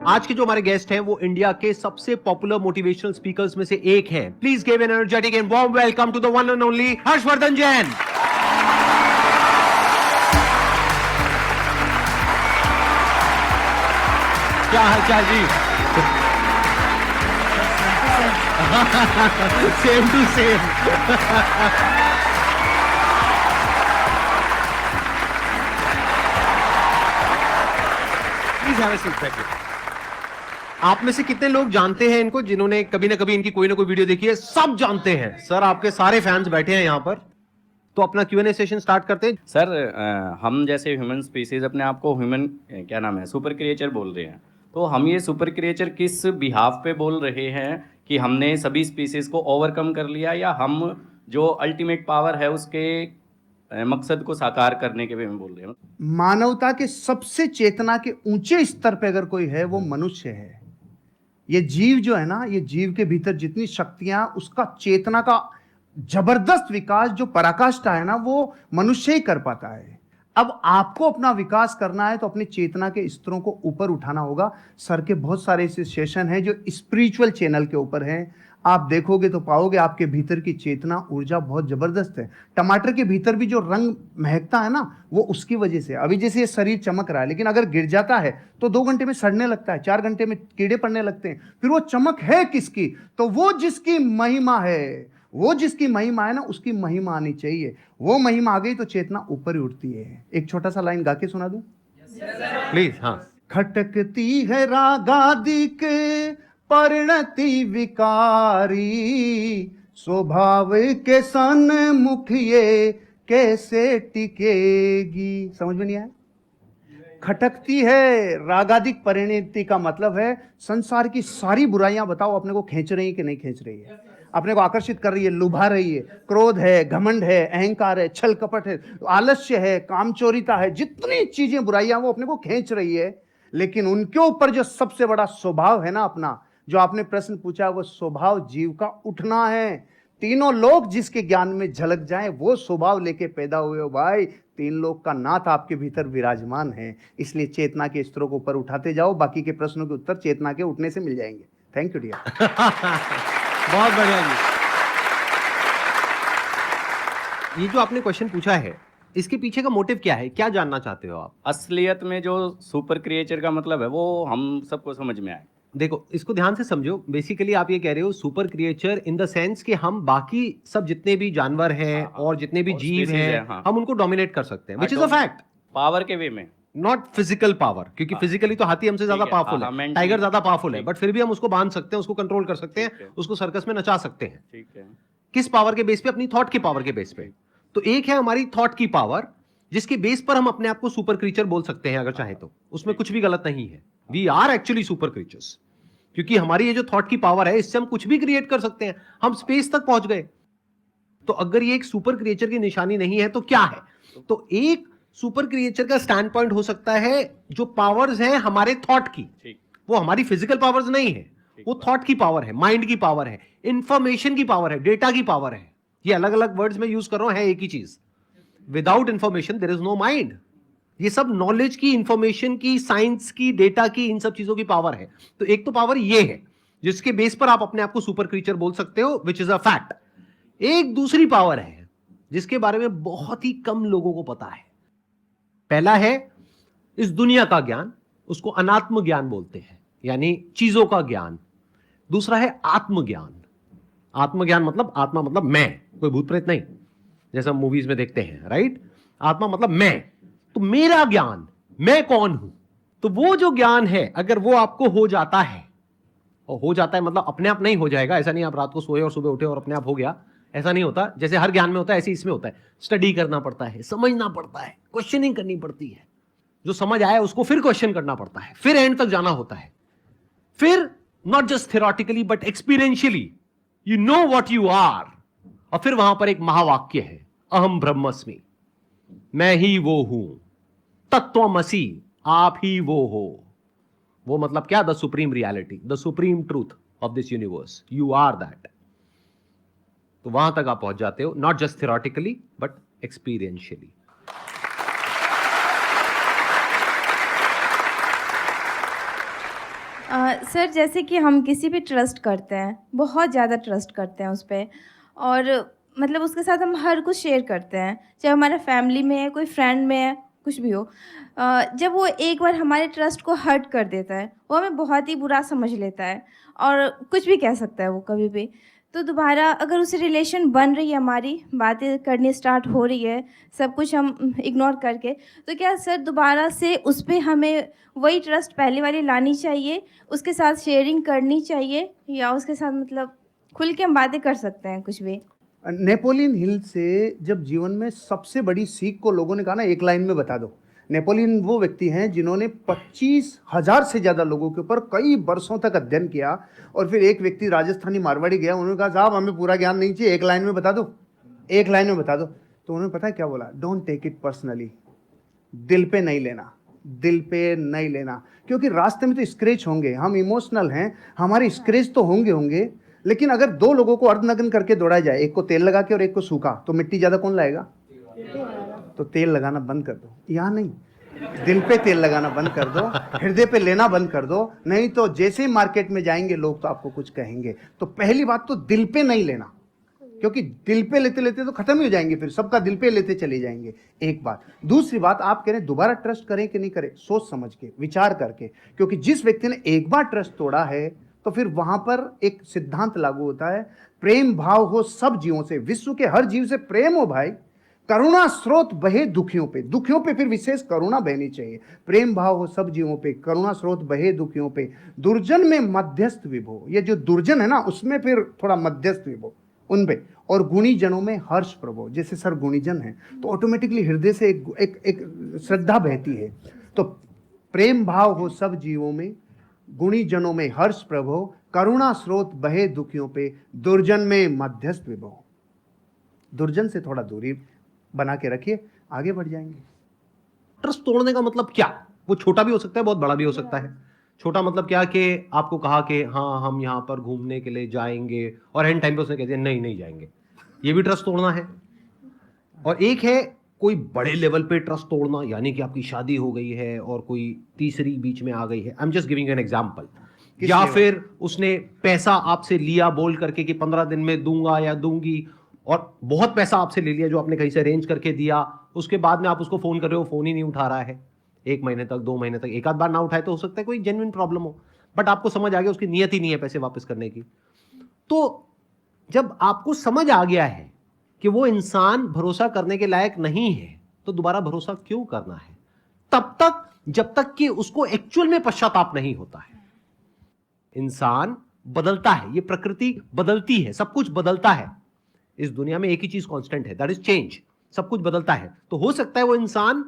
आज के जो हमारे गेस्ट हैं वो इंडिया के सबसे पॉपुलर मोटिवेशनल स्पीकर्स में से एक हैं। Please give an energetic and warm welcome to the one and only Harshvardhan Jain. क्या हाल चाल ji? Same to same. Please have a seat back. आप में से कितने लोग जानते हैं इनको, जिन्होंने कभी ना कभी इनकी कोई ना कोई वीडियो देखी है? सब जानते हैं सर, आपके सारे फैंस बैठे हैं यहां पर। तो अपना Q&A सेशन स्टार्ट करते हैं। सर हम जैसे ह्यूमन स्पीसीज अपने आप को ह्यूमन क्या नाम है सुपर क्रिएचर बोल रहे हैं, तो हम ये सुपर क्रिएचर किस बिहाफ पे बोल रहे हैं कि हमने सभी स्पीसीज को ओवरकम कर लिया, या हम जो अल्टीमेट पावर है उसके मकसद को साकार करने के वे में बोल रहे हैं? मानवता के सबसे चेतना के ऊंचे स्तर पे अगर कोई है वो मनुष्य है। ये जीव जो है ना, ये जीव के भीतर जितनी शक्तियां, उसका चेतना का जबरदस्त विकास जो पराकाष्ठा है ना, वो मनुष्य ही कर पाता है। अब आपको अपना विकास करना है तो अपनी चेतना के स्तरों को ऊपर उठाना होगा। सर के बहुत सारे ऐसे सेशन हैं जो स्पिरिचुअल चैनल के ऊपर हैं, आप देखोगे तो पाओगे आपके भीतर की चेतना ऊर्जा बहुत जबरदस्त है। टमाटर के भीतर भी जो रंग महकता है ना, वो उसकी वजह से। अभी जैसे ये शरीर चमक रहा है, लेकिन अगर गिर जाता है तो 2 घंटे में सड़ने लगता है, 4 घंटे में कीड़े पड़ने लगते हैं। फिर वो चमक है किसकी? तो वो जिसकी महिमा है, वो जिसकी महिमा है ना, उसकी महिमा आनी चाहिए। वो महिमा आ गई तो चेतना ऊपर ही उठती है। एक छोटा सा लाइन गा के सुना दूं प्लीज? हाँ। खटकती है रागादिक परिणति विकारी, स्वभाव के सन्मुख ये कैसे टिकेगी। समझ में नहीं आया? खटकती है रागादिक परिणति का मतलब है संसार की सारी बुराइयां बताओ अपने को खींच रही है कि नहीं खींच रही है, अपने को आकर्षित कर रही है, लुभा रही है। क्रोध है, घमंड है, अहंकार है, छल कपट है, आलस्य है, कामचोरिता है, जितनी चीजें बुराइयां वो अपने को खींच रही है। लेकिन उनके ऊपर जो सबसे बड़ा स्वभाव है ना अपना, जो आपने प्रश्न पूछा, वो स्वभाव जीव का उठना है। तीनों लोग जिसके ज्ञान में झलक जाएं, वो स्वभाव लेके पैदा हुए हो भाई। 3 लोग का नाथ आपके भीतर विराजमान है। इसलिए चेतना के स्तरों को ऊपर उठाते जाओ, बाकी के प्रश्नों के उत्तर चेतना के उठने से मिल जाएंगे। Thank you dear. बहुत बढ़िया जी। ये जो आपने क्वेश्चन पूछा है, इसके पीछे का मोटिव क्या है? क्या जानना चाहते हो आप? असलियत में जो सुपर क्रिएचर का मतलब है वो हम सबको समझ में आए। देखो, इसको ध्यान से समझो। बेसिकली आप ये कह रहे हो super creature in the sense कि हम बाकी सब जितने भी जानवर हैं और जितने भी जीव हैं, हम उनको डोमिनेट कर सकते हैं, which is a fact. Power के वे में, नॉट फिजिकल पावर, क्योंकि फिजिकली तो हाथी हमसे ज्यादा पावरफुल है, टाइगर ज्यादा पावरफुल है, बट फिर भी हम उसको बांध सकते हैं, उसको कंट्रोल कर सकते हैं, उसको सर्कस में नचा सकते हैं। ठीक है। किस पावर के बेस पे? अपनी थॉट की पावर के बेस पे। तो एक है हमारी थॉट की पावर, जिसके बेस पर हम अपने आप को सुपर क्रीचर बोल सकते हैं अगर चाहे तो। उसमें कुछ भी गलत नहीं है। We are actually super creatures, क्योंकि हमारी ये जो थॉट की पावर है, इससे हम कुछ भी क्रिएट कर सकते हैं। हम स्पेस तक पहुंच गए। तो अगर ये एक सुपर क्रिएचर की निशानी नहीं है तो क्या है? तो एक सुपर क्रिएचर का स्टैंड पॉइंट हो सकता है जो पावर्स हैं हमारे थॉट की, वो हमारी फिजिकल पावर्स नहीं है, वो थॉट की पावर है, माइंड की पावर है, इंफॉर्मेशन की पावर है, डेटा की पावर है। ये अलग अलग वर्ड्स में यूज कर रहा हूं, है एक ही चीज। Without information there is no mind. ये सब नॉलेज की, इंफॉर्मेशन की, साइंस की, डेटा की, इन सब चीजों की पावर है। तो एक तो पावर ये है जिसके बेस पर आप अपने आप को सुपर क्रीचर बोल सकते हो, विच इज अ फैक्ट। एक दूसरी पावर है जिसके बारे में बहुत ही कम लोगों को पता है। पहला है इस दुनिया का ज्ञान, उसको अनात्म ज्ञान बोलते हैं, यानी चीजों का ज्ञान। दूसरा है आत्मज्ञान। आत्मज्ञान मतलब, आत्मा मतलब मैं, कोई भूत प्रेत नहीं, जैसा मूवीज में देखते हैं, राइट? आत्मा मतलब मैं, तो मेरा ज्ञान, मैं कौन हूं। तो वो जो ज्ञान है, अगर वो आपको हो जाता है, और हो जाता है मतलब अपने आप नहीं हो जाएगा, ऐसा नहीं आप रात को सोए और सुबह उठे और अपने आप हो गया, ऐसा नहीं होता। जैसे हर ज्ञान में होता है, ऐसे इसमें होता है। स्टडी करना पड़ता है, समझना पड़ता है, क्वेश्चनिंग करनी पड़ती है। जो समझ आया उसको फिर क्वेश्चन करना पड़ता है, फिर एंड तक जाना होता है। फिर not just theoretically but experientially you know what you are. और फिर वहां पर एक महावाक्य है, अहम ब्रह्मस्मि, मैं ही वो हूं, तत्वमसि, आप ही वो हो। वो मतलब क्या? The supreme reality, the supreme truth of this universe, you are that. तो वहां तक आप पहुंच जाते हो, not just theoretically but experientially. Sir जैसे कि हम किसी पे ट्रस्ट करते हैं, बहुत ज़्यादा ट्रस्ट करते हैं उस पे, और मतलब उसके साथ हम हर कुछ शेयर करते हैं, चाहे हमारा फैमिली में है, कोई फ्रेंड में है, कुछ भी हो। जब वो एक बार हमारे ट्रस्ट को हर्ट कर देता है, वो हमें बहुत ही बुरा समझ लेता है और कुछ भी कह सकता है वो कभी भी। तो दोबारा अगर उससे रिलेशन बन रही है, हमारी बातें करनी स्टार्ट हो रही है, सब कुछ हम इग्नोर करके, तो क्या सर दोबारा से उस पे हमें वही ट्रस्ट पहले वाली लानी चाहिए, उसके साथ शेयरिंग करनी चाहिए, या उसके साथ मतलब खुल के हम बातें कर सकते हैं कुछ भी? नेपोलियन हिल से जब जीवन में सबसे बड़ी सीख को लोगों ने कहा ना, एक लाइन में बता दो। नेपोलियन वो व्यक्ति हैं जिन्होंने 25,000 से ज़्यादा लोगों के ऊपर कई वर्षों तक अध्ययन किया, और फिर एक व्यक्ति राजस्थानी मारवाड़ी गया, उन्होंने कहा साहब हमें पूरा ज्ञान नहीं चाहिए, एक लाइन में बता दो, एक लाइन में बता दो। तो उन्होंने पता है क्या बोला? डोंट टेक इट पर्सनली, दिल पे नहीं लेना, दिल पे नहीं लेना, क्योंकि रास्ते में तो स्क्रैच होंगे, हम इमोशनल हैं, हमारे स्क्रैच तो होंगे होंगे, लेकिन अगर दो लोगों को अर्धनग्न करके दौड़ा जाए, एक को तेल लगा के और एक को सूखा, तो मिट्टी ज्यादा कौन लाएगा? तो तेल लगाना बंद कर दो, यहाँ नहीं, दिल पे तेल लगाना बंद कर दो, हृदय पे लेना बंद कर दो, नहीं तो जैसे ही मार्केट में जाएंगे लोग तो आपको कुछ कहेंगे। तो पहली बात तो दिल पे नहीं लेना, क्योंकि दिल पे लेते लेते तो खत्म ही हो जाएंगे, फिर सबका दिल पे लेते चले जाएंगे। एक बात। दूसरी बात, आप कह रहे दोबारा ट्रस्ट करें कि नहीं करें, सोच समझ के, विचार करके, क्योंकि जिस व्यक्ति ने एक बार ट्रस्ट तोड़ा है तो फिर वहां पर एक सिद्धांत लागू होता है, प्रेम भाव हो सब जीवों से, विश्व के हर जीव से प्रेम हो भाई, करुणा स्रोत बहे दुखियों पे, दुखियों पे फिर विशेष करुणा बहनी चाहिए, प्रेम भाव हो सब जीवों पे, करुणा स्रोत बहे दुखियों पे, दुर्जन में मध्यस्थ विभो, ये जो दुर्जन है ना उसमें फिर थोड़ा मध्यस्थ विभो उन पे, और गुणी जनों में हर्ष प्रभो, जैसे सर गुणीजन है तो ऑटोमेटिकली हृदय से एक श्रद्धा बहती है। तो प्रेम भाव हो सब जीवों में, गुणी जनों में हर्ष प्रभो, करुणा स्रोत बहे दुखियों पे, दुर्जन में मध्यस्थ विभो। दुर्जन से थोड़ा दूरी बना के रखिए, आगे बढ़ जाएंगे। ट्रस्ट तोड़ने का मतलब क्या? वो छोटा भी हो सकता है, बहुत बड़ा भी हो सकता है। छोटा मतलब क्या कि आपको कहा कि हाँ हम यहाँ पर घूमने के लिए जाएंगे, और एंड टाइम पे उसने कह दिया नहीं नहीं जाएंगे, ये भी ट्रस्ट तोड़ना है। और एक है कोई बड़े लेवल पे ट्रस्ट तोड़ना, यानी कि आपकी शादी हो गई है और कोई तीसरी बीच में आ गई है, I am just giving an example, या फिर उसने पैसा आपसे लिया बोल करके कि 15 दिन में दूंगा या दूंगी, और बहुत पैसा आपसे ले लिया जो आपने कहीं से अरेंज करके दिया, उसके बाद में आप उसको फोन कर रहे हो, फोन ही नहीं उठा रहा है, 1 महीने तक 2 महीने तक, एक आध बार ना उठाए तो हो सकता है कोई जेन्युइन प्रॉब्लम हो, बट आपको समझ आ गया उसकी नियत ही नहीं है पैसे वापस करने की। तो जब आपको समझ आ गया है कि वो इंसान भरोसा करने के लायक नहीं है, तो दोबारा भरोसा क्यों करना है? तब तक जब तक कि उसको एक्चुअल में पश्चाताप नहीं होता है। इंसान बदलता है, ये प्रकृति बदलती है, सब कुछ बदलता है, इस दुनिया में एक ही चीज कांस्टेंट है, दैट इज चेंज, सब कुछ बदलता है। तो हो सकता है वो इंसान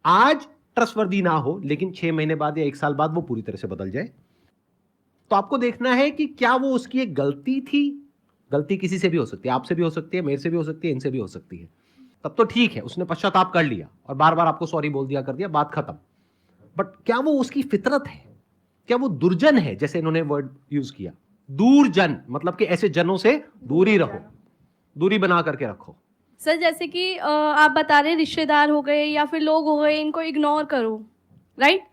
आज ट्रस्टवर्दी ना हो, लेकिन 6 महीने बाद या 1 साल बाद वो पूरी तरह से बदल जाए। तो आपको देखना है कि क्या वो उसकी एक गलती थी, गलती किसी से भी हो सकती है, आपसे भी हो सकती है, मेरे से भी हो सकती है, इनसे भी हो सकती है, तब तो ठीक है, उसने पश्चाताप कर लिया और बार बार आपको सॉरी बोल दिया, कर दिया, बात खत्म। बट क्या वो उसकी फितरत है? क्या वो दुर्जन है? जैसे इन्होंने वर्ड यूज किया दूरजन, मतलब कि ऐसे जनों से दूरी रहो, दूरी बना करके रखो। सर जैसे कि आप बता रहे रिश्तेदार हो गए या फिर लोग हो गए, इनको इग्नोर करो, राइट?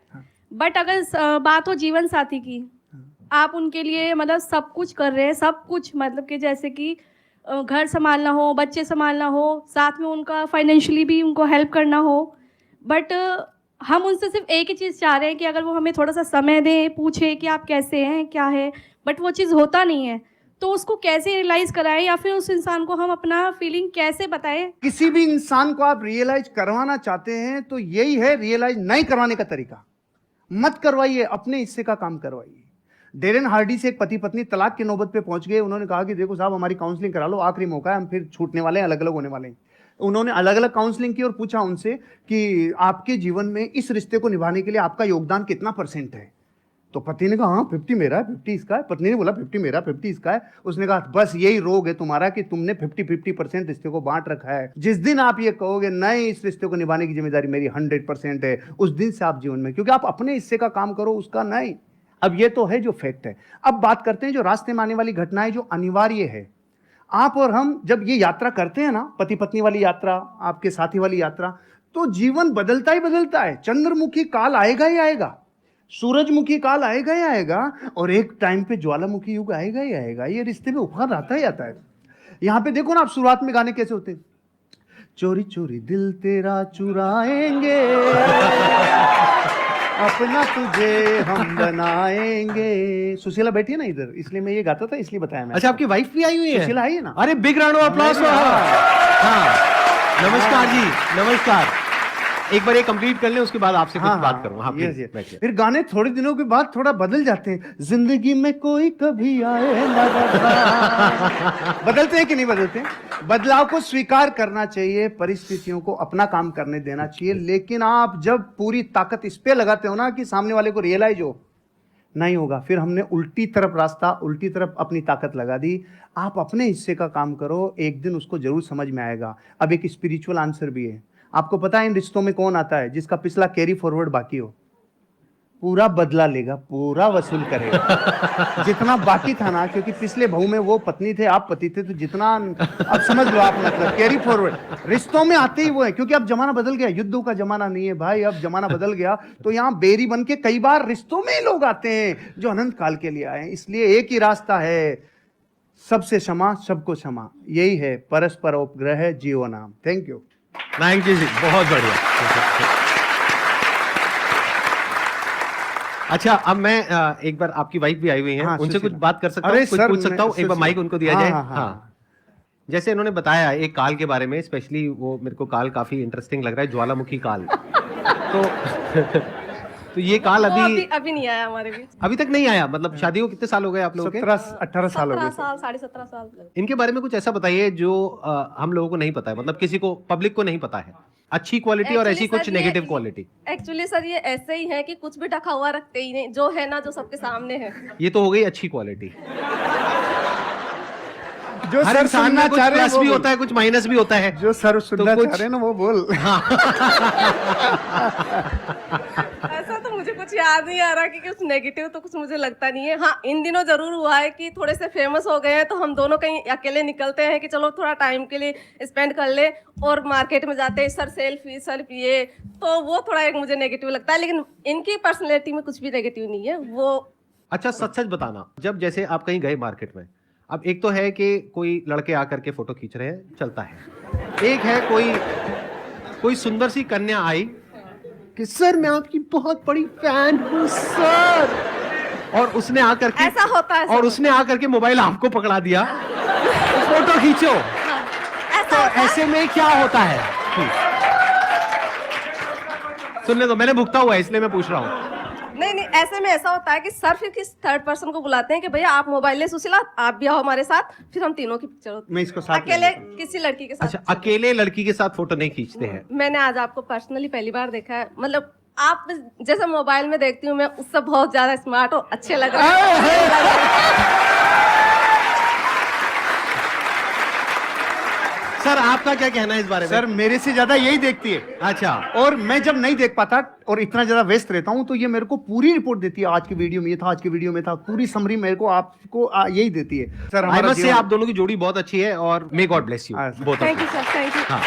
बट अगर बात हो जीवन साथी की, आप उनके लिए मतलब सब कुछ कर रहे हैं, सब कुछ मतलब कि जैसे कि घर संभालना हो, बच्चे संभालना हो, साथ में उनका फाइनेंशियली भी उनको हेल्प करना हो, बट हम उनसे सिर्फ एक ही चीज़ चाह रहे हैं कि अगर वो हमें थोड़ा सा समय दें, पूछे कि आप कैसे हैं, क्या है, बट वो चीज़ होता नहीं है। तो उसको कैसे रियलाइज़ कराएं, या फिर उस इंसान को हम अपना फीलिंग कैसे बताएं? किसी भी इंसान को आप रियलाइज करवाना चाहते हैं तो यही है रियलाइज नहीं करवाने का तरीका। मत करवाइए, अपने हिस्से का काम करवाइए। डेरेन हार्डी से एक पति पत्नी तलाक की नौबत पे पहुंच गए। उन्होंने कहा कि देखो साहब हमारी काउंसलिंग करा लो, आखिरी मौका है, हम फिर छूटने वाले हैं, अलग अलग होने वाले हैं। उन्होंने अलग अलग काउंसलिंग की और पूछा उनसे कि आपके जीवन में इस रिश्ते को निभाने के लिए आपका योगदान कितना % है। तो पति ने कहा हाँ 50 मेरा है, 50 इसका है। पत्नी ने बोला 50 मेरा, 50 इसका है। उसने कहा बस यही रोग है तुम्हारा कि तुमने 50-50% रिश्ते को बांट रखा है। जिस दिन आप ये कहोगे नहीं इस रिश्ते को निभाने की जिम्मेदारी मेरी 100% है, उस दिन से आप जीवन में, क्योंकि आप अपने हिस्से का काम करो, उसका नहीं। अब ये तो है जो फैक्ट है। अब बात करते हैं जो रास्ते में आने वाली घटनाएं जो अनिवार्य है। आप और हम जब ये यात्रा करते हैं ना, पति पत्नी वाली यात्रा, आपके साथी वाली यात्रा, तो जीवन बदलता ही बदलता है। चंद्रमुखी काल आएगा ही आएगा। सूरजमुखी काल आएगा ही आएगा, और एक टाइम पे ज्वालामुखी युग आएगा ही आएगा। ये रिश्ते में उखाड़ आता ही आता है। यहाँ पे देखो ना आप, शुरुआत में गाने कैसे होते हैं, चोरी चोरी दिल तेरा चुराएंगे, अपना तुझे हम बनाएंगे। सुशीला बैठी है ना इधर, इसलिए मैं ये गाता था, इसलिए बताया मैं। अच्छा, आपकी वाइफ भी आई हुई है? सुशीला आई है ना। अरे बिग राउंड ऑफ अप्लॉज। हाँ, नमस्कार जी, नमस्कार। एक बार ये कंप्लीट कर लें, उसके बाद आपसे कुछ बात करूंगा। हाँ, yes, please, yes। बैठिए। फिर गाने थोड़े दिनों के बाद थोड़ा बदल जाते हैं। जिंदगी में कोई कभी आए ना बदलाव। बदलते हैं कि नहीं बदलते? बदलाव को स्वीकार करना चाहिए, परिस्थितियों को अपना काम करने देना चाहिए। लेकिन आप जब पूरी ताकत इस पे लगाते हो ना कि सामने वाले को रियलाइज हो, नहीं होगा, फिर हमने उल्टी तरफ रास्ता, उल्टी तरफ अपनी ताकत लगा दी। आप अपने हिस्से का काम करो, एक दिन उसको जरूर समझ में आएगा। अब एक स्पिरिचुअल आंसर भी है। आपको पता है इन रिश्तों में कौन आता है? जिसका पिछला कैरी फॉरवर्ड बाकी हो, पूरा बदला लेगा, पूरा वसूल करेगा जितना बाकी था ना। क्योंकि पिछले बहू में वो पत्नी थे, आप पति थे, तो जितना, अब समझ लो आप, मतलब कैरी फॉरवर्ड रिश्तों में आते ही वो है। क्योंकि अब जमाना बदल गया, युद्धों का जमाना नहीं है भाई, अब जमाना बदल गया। तो यहाँ बेरी बन के कई बार रिश्तों में ही लोग आते हैं जो अनंत काल के लिए आए हैं। इसलिए एक ही रास्ता है, सबसे क्षमा, सबको क्षमा, यही है परस्पर उपग्रह जीव नाम। Thank you. थैंक यू जी, बहुत बढ़िया। अच्छा, अब मैं एक बार, आपकी वाइफ भी आई हुई है, हाँ, उनसे कुछ सुशीला। बात कर सकता अरे हूँ, कुछ सर, पूछ सकता हूँ? एक बार माइक उनको दिया जाए। हाँ, हाँ, हाँ। हाँ, जैसे इन्होंने बताया एक काल के बारे में, स्पेशली वो मेरे को काल काफी इंटरेस्टिंग लग रहा है, ज्वालामुखी काल। तो ये काल वो अभी अभी नहीं आया हमारे बीच। अभी तक नहीं आया। मतलब शादी को कितने साल हो गए आप लोगों के? 17-18 साल हो 17 गए। साल, 17.5 साल। इनके बारे में कुछ ऐसा बताइए जो हम लोगों को नहीं पता है, मतलब किसी को, पब्लिक को नहीं पता है। अच्छी क्वालिटी और ऐसी कुछ नेगेटिव क्वालिटी। एक्चुअली सर ये ऐसे ही है कि कुछ भी ढका हुआ रखते ही नहीं, जो है ना, जो सबके सामने है। ये तो हो गई अच्छी क्वालिटी। जो हर सर इंसान सुनना में कुछ चाह रहे हैं प्लस वो भी बोल। होता है, कुछ माइनस भी होता है। जो सर सुनना कुछ- चाह रहे हैं ना वो बोल। ऐसा तो मुझे कुछ याद नहीं आ रहा कि कुछ नेगेटिव तो कुछ मुझे लगता नहीं है। हाँ, इन दिनों जरूर हुआ है कि थोड़े से फेमस हो गए हैं, तो हम दोनों कहीं अकेले निकलते हैं कि चलो थोड़ा टाइम के लिए स्पेंड कर ले, और मार्केट में जाते हैं, सर सेल्फी ये, तो वो थोड़ा एक मुझे नेगेटिव लगता है। लेकिन इनकी पर्सनैलिटी में कुछ भी नेगेटिव नहीं है वो। अच्छा, सच सच बताना, जब जैसे आप कहीं गए मार्केट में, अब एक तो है कि कोई लड़के आकर के फोटो खींच रहे हैं, चलता है। एक है कोई सुंदर सी कन्या आई कि सर मैं आपकी बहुत बड़ी फैन हूँ सर, और उसने आकर के, ऐसा होता है, और उसने आकर के मोबाइल आपको पकड़ा दिया, फोटो खींचो। ऐसा तो होता है। ऐसे में क्या होता है? सुनने दो, मैंने भुगता हुआ है इसलिए मैं पूछ रहा हूँ। नहीं, ऐसे में ऐसा होता है कि सर फिर किस थर्ड पर्सन को बुलाते हैं कि भैया आप मोबाइल ले, सुशीला आप भी आओ हमारे साथ, फिर हम तीनों की पिक्चर होती है। मैं इसको साथ अकेले किसी लड़की के साथ। अच्छा, अकेले लड़की के साथ फोटो नहीं खींचते हैं? मैंने आज आपको पर्सनली पहली बार देखा है। मतलब आप जैसे मोबाइल में देखती हूँ मैं, उससे बहुत ज्यादा स्मार्ट और अच्छे लग रहे हैं। सर आपका क्या कहना है इस बारे में? सर मेरे से ज्यादा यही देखती है। अच्छा, और मैं जब नहीं देख पाता और इतना ज्यादा व्यस्त रहता हूं, तो ये मेरे को पूरी रिपोर्ट देती है। आज की वीडियो में ये था, आज की वीडियो में था, पूरी समरी मेरे को आपको यही देती है। सर आई हमारा मस्ट से जीवन- आप दोनों की जोड़ी बहुत अच्छी है, और मे गॉड ब्लेस यू हाँ, both of thank you. You sir, thank you. हाँ,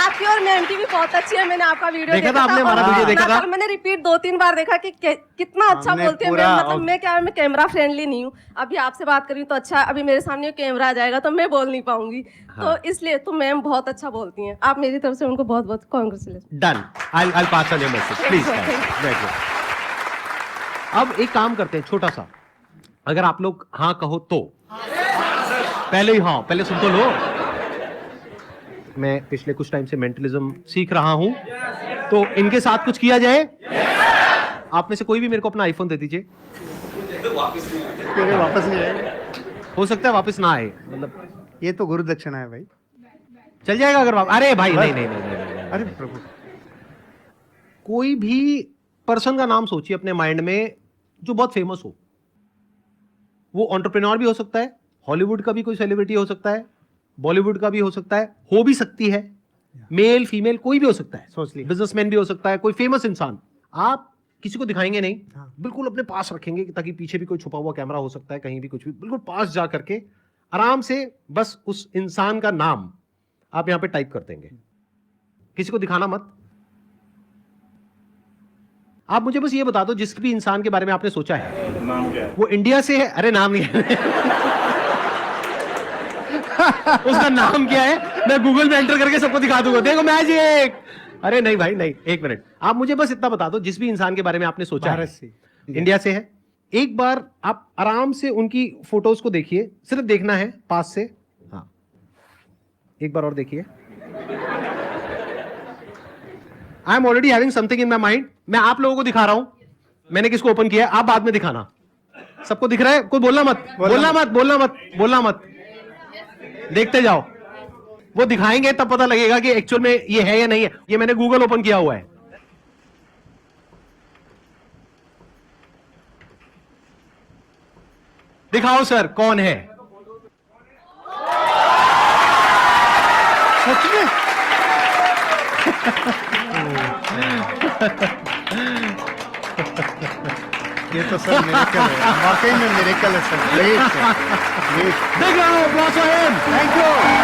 आपकी और मैम की भी बहुत अच्छी है। मैंने आपका वीडियो देखा था आपने, हमारा और वीडियो देखा था? मैंने रिपीट 2-3 बार देखा कि कितना अच्छा हमने बोलती है पूरा- मैम। मतलब मैं कैमरा फ्रेंडली नहीं हूँ। अभी आपसे बात करी तो अच्छा, अभी मेरे सामने कैमरा आ जाएगा तो मैं बोल नहीं पाऊंगी। तो इसलिए तो मैम बहुत अच्छा बोलती हैं। आप मेरी तरफ से उनको बहुत बहुत congratulation. Done, I pass on your message please. बैठिए। अब एक काम करते हैं छोटा सा, अगर आप लोग हाँ कहो तो पहले ही हाँ, पहले सुन तो लो। मैं पिछले कुछ टाइम से मेंटलिज्म सीख रहा हूं, तो इनके साथ कुछ किया जाए। आप में से कोई भी मेरे को अपना आईफोन दे दीजिए। तेरे वापस नहीं आएगा। हो सकता है वापस ना आए, मतलब ये तो गुरु दक्षिणा है भाई। चल जाएगा अगर वापस। अरे भाई नहीं नहीं नहीं नहीं, नहीं, नहीं। अरे प्रभु, कोई भी पर्सन का नाम सोचिए अपने माइंड में जो बहुत फेमस हो। वो एंटरप्रेन्योर भी हो सकता है, हॉलीवुड का भी कोई सेलिब्रिटी हो सकता है, बॉलीवुड का भी हो सकता है, हो भी सकती है, मेल फीमेल कोई भी हो सकता है, सोच लिया। बिजनेसमैन भी हो सकता है, कोई फेमस इंसान। आप किसी को दिखाएंगे नहीं, हाँ। बिल्कुल अपने पास रखेंगे ताकि पीछे भी कोई छुपा हुआ कैमरा हो सकता है, कहीं भी कुछ भी, बिल्कुल पास जा करके आराम से बस उस इंसान का नाम आप यहां पे टाइप कर देंगे। किसी को दिखाना मत। आप मुझे बस ये बता दो, जिस भी इंसान के बारे में आपने सोचा है नाम क्या है? वो इंडिया से है? अरे नाम नहीं है। उसका नाम क्या है मैं गूगल में एंटर करके सबको दिखा दूंगा, देखो मैजिक। अरे नहीं भाई नहीं, एक मिनट, आप मुझे बस इतना बता दो, जिस भी इंसान के बारे में आपने सोचा है भारत से। इंडिया से है, एक बार आप आराम से उनकी फोटोज को देखिए, सिर्फ देखना है पास से। हाँ, एक बार और देखिए। I am already having something in my mind. मैं आप लोगों को दिखा रहा हूं मैंने किसको ओपन किया है, आप बाद में दिखाना। सबको दिख रहा है? कोई बोलना मत, बोलना मत, बोलना मत, बोलना मत, देखते जाओ। वो दिखाएंगे तब पता लगेगा कि एक्चुअल में ये है या नहीं है। ये मैंने गूगल ओपन किया हुआ है। दिखाओ सर कौन है। सच में? ये तो सर मिरेकल है, वाकई में मिरेकल है सर। Great sir, great. देख रहा हूं, थैंक यू।